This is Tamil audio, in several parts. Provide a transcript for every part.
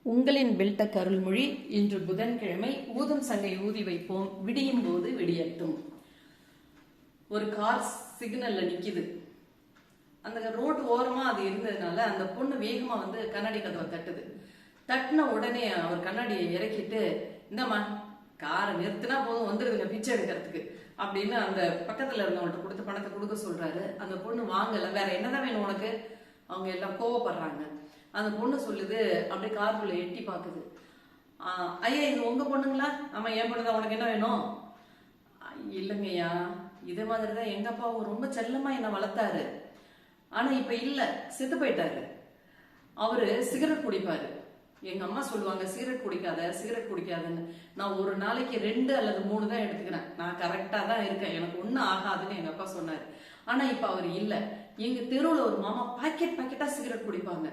உங்களின் பெல்டக் அருள்மொழி. இன்று புதன்கிழமை. ஊதும் சங்கை ஊதி வைப்போம், விடியும் போது விடியட்டும். ஒரு கார் சிக்னல்ல நிக்குது. அந்த ரோடு ஓரமா அது இருந்ததுனால அந்த பொண்ணு வேகமா கண்ணாடி கதவை தட்டுது. தட்டின உடனே அவர் கண்ணாடியை இறக்கிட்டு, இந்தம்மா காரை நிறுத்தினா போதும், வந்துருதுங்க பிச்சை எடுக்கிறதுக்கு அப்படின்னு அந்த பக்கத்துல இருந்தவங்கள்ட்ட கொடுத்து பணத்தை கொடுக்க சொல்றாரு. அந்த பொண்ணு வாங்கல, வேற என்னதான் வேணும் உனக்கு? அவங்க எல்லாம் கோவப்படுறாங்க. அந்த பொண்ணு சொல்லுது, அப்படியே காருக்குள்ள எட்டி பாக்குது. ஐயா இது உங்க பொண்ணுங்களா? ஆமா என் பொண்ணுதான், உனக்கு என்ன வேணும்? இல்லைங்கய்யா, இதே மாதிரிதான் எங்க அப்பாவும் ரொம்ப செல்லமா என்ன வளர்த்தாரு. ஆனா இப்ப இல்ல, செத்து போயிட்டாரு. அவரு சிகரெட் குடிப்பாரு. எங்க அம்மா சொல்லுவாங்க, சிகரெட் குடிக்காத சிகரெட் குடிக்காதுன்னு. நான் ஒரு நாளைக்கு 2 அல்லது 3 தான் எடுத்துக்கிறேன். நான் கரெக்டா தான் இருக்கேன், எனக்கு ஒன்னும் ஆகாதுன்னு எங்க அப்பா சொன்னாரு. ஆனா இப்ப அவர் இல்ல. எங்க தெருவுல ஒரு மாமா பாக்கெட்டா சிகரெட் குடிப்பாங்க.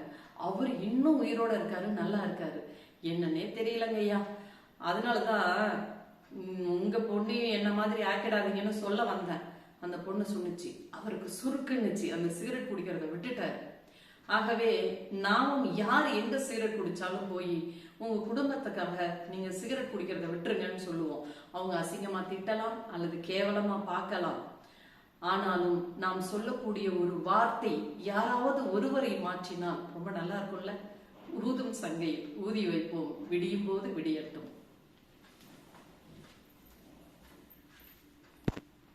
அவர் இன்னும் உயிரோட இருக்காரு, நல்லா இருக்காரு. என்னன்னே தெரியலங்க ஐயா. அதனாலதான் உங்க பொண்ணையும் என்ன மாதிரி ஆக்கிடாதீங்கன்னு சொல்ல வந்தேன். அந்த பொண்ணு சொன்னிச்சு, அவருக்கு சுருக்குன்னுச்சு, அந்த சிகரெட் குடிக்கிறத விட்டுட்டாரு. ஆகவே நாமும் யார் எந்த சிகரெட் குடிச்சாலும் போய் உங்க குடும்பத்துக்காக நீங்க சிகரெட் குடிக்கிறத விட்டுருங்கன்னு சொல்லுவோம். அவங்க அசிங்கமா திட்டலாம் அல்லது கேவலமா பார்க்கலாம். ஆனாலும் நாம் சொல்லக்கூடிய ஒரு வார்த்தை யாராவது ஒருவரை மாற்றினால் ரொம்ப நல்லா இருக்கும்ல. ஊதும் சங்கை ஊதி வைப்போம், விடியும் போது விடியட்டும்.